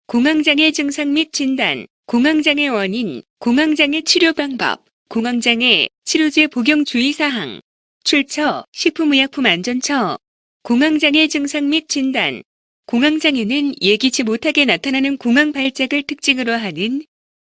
공황장애 증상 및 진단, 공황장애 원인, 공황장애 치료 방법, 공황장애 치료제 복용 주의사항, 출처 식품의약품안전처. 공황장애 증상 및 진단. 공황장애는 예기치 못하게 나타나는 공황 발작을 특징으로 하는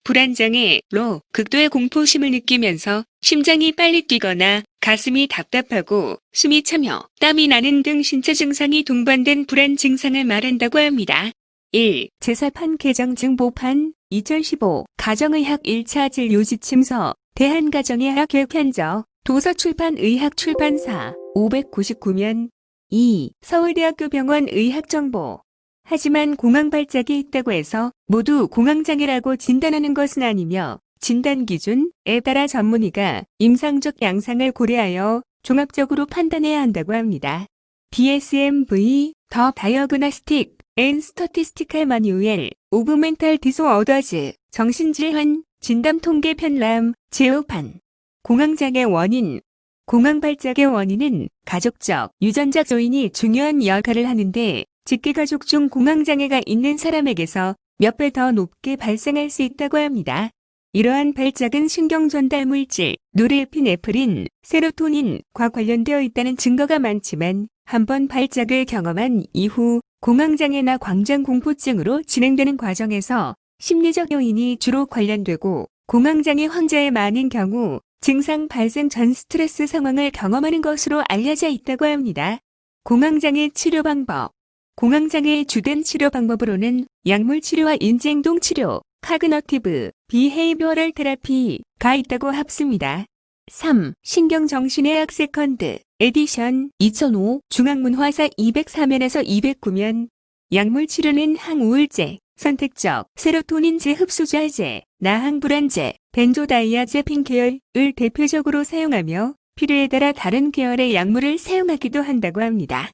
불안장애로 극도의 공포심을 느끼면서 심장이 빨리 뛰거나 가슴이 답답하고 숨이 차며 땀이 나는 등 신체 증상이 동반된 불안 증상을 말한다고 합니다. 1. 제4판 개정증보판 2015 가정의학 1차 진료지침서 대한가정의학 편적 도서출판 의학출판사 599면 2. 서울대학교 병원 의학정보. 하지만 공황 발작이 있다고 해서 모두 공황장애라고 진단하는 것은 아니며 진단 기준에 따라 전문의가 임상적 양상을 고려하여 종합적으로 판단해야 한다고 합니다. DSM-V 더 다이어그나스틱 앤 스터티스티컬 마뉴얼 오브 멘탈 디소어더즈 정신질환 진단 통계 편람 제5판. 공황장애 원인. 공황 발작의 원인은 가족적, 유전적 요인이 중요한 역할을 하는데 직계가족 중 공황장애가 있는 사람에게서 몇 배 더 높게 발생할 수 있다고 합니다. 이러한 발작은 신경전달물질, 노르에피네프린, 세로토닌과 관련되어 있다는 증거가 많지만 한번 발작을 경험한 이후 공황장애나 광장공포증으로 진행되는 과정에서 심리적 요인이 주로 관련되고 공황장애 환자의 많은 경우 증상 발생 전 스트레스 상황을 경험하는 것으로 알려져 있다고 합니다. 공황장애 치료 방법. 공황장애의 주된 치료 방법으로는 약물 치료와 인지행동 치료, 카그너티브, 비헤이비어럴 테라피가 있다고 합습니다. 3. 신경정신의학 세컨드 에디션 2005 중앙문화사 204면에서 209면. 약물 치료는 항우울제, 선택적 세로토닌 재흡수자제, 나항불안제, 벤조다이아제핀 계열을 대표적으로 사용하며 필요에 따라 다른 계열의 약물을 사용하기도 한다고 합니다.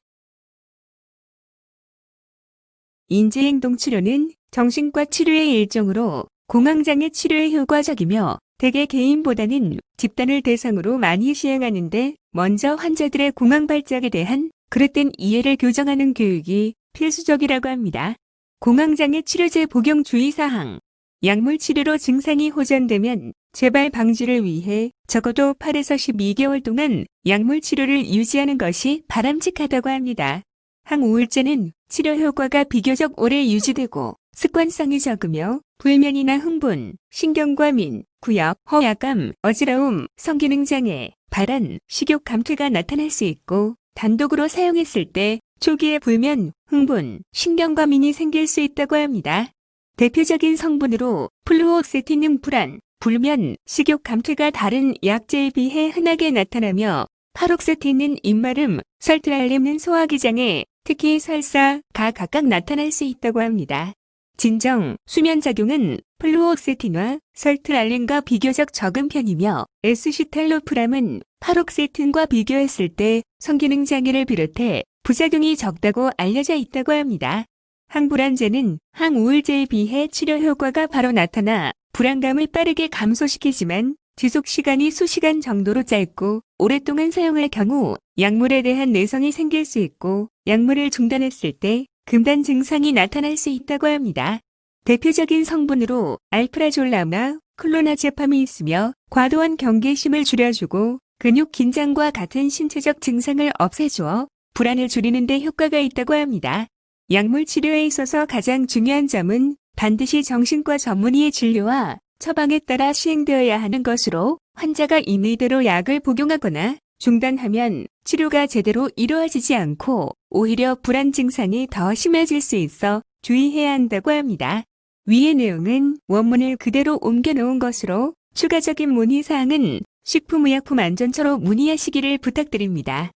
인지행동 치료는 정신과 치료의 일종으로 공황장애 치료에 효과적이며 대개 개인보다는 집단을 대상으로 많이 시행하는데 먼저 환자들의 공황 발작에 대한 그릇된 이해를 교정하는 교육이 필수적이라고 합니다. 공황장애 치료제 복용 주의사항. 약물 치료로 증상이 호전되면 재발 방지를 위해 적어도 8에서 12개월 동안 약물 치료를 유지하는 것이 바람직하다고 합니다. 항우울제는 치료 효과가 비교적 오래 유지되고 습관성이 적으며 불면이나 흥분, 신경과민, 구역, 허약감, 어지러움, 성기능장애, 발한, 식욕 감퇴가 나타날 수 있고 단독으로 사용했을 때 초기에 불면, 흥분, 신경과민이 생길 수 있다고 합니다. 대표적인 성분으로 플루옥세틴은 불안, 불면, 식욕 감퇴가 다른 약제에 비해 흔하게 나타나며 파록세틴은 입마름, 설트랄렘은 소화기 장애, 특히 설사가 각각 나타날 수 있다고 합니다. 진정, 수면작용은 플루옥세틴과 설트랄렘과 비교적 적은 편이며 에스시탈로프람은 파록세틴과 비교했을 때 성기능 장애를 비롯해 부작용이 적다고 알려져 있다고 합니다. 항불안제는 항우울제에 비해 치료 효과가 바로 나타나 불안감을 빠르게 감소시키지만 지속 시간이 수시간 정도로 짧고 오랫동안 사용할 경우 약물에 대한 내성이 생길 수 있고 약물을 중단했을 때 금단 증상이 나타날 수 있다고 합니다. 대표적인 성분으로 알프라졸라나 클로나제팜이 있으며 과도한 경계심을 줄여주고 근육 긴장과 같은 신체적 증상을 없애주어 불안을 줄이는 데 효과가 있다고 합니다. 약물 치료에 있어서 가장 중요한 점은 반드시 정신과 전문의의 진료와 처방에 따라 시행되어야 하는 것으로 환자가 임의대로 약을 복용하거나 중단하면 치료가 제대로 이루어지지 않고 오히려 불안 증상이 더 심해질 수 있어 주의해야 한다고 합니다. 위의 내용은 원문을 그대로 옮겨놓은 것으로 추가적인 문의사항은 식품의약품안전처로 문의하시기를 부탁드립니다.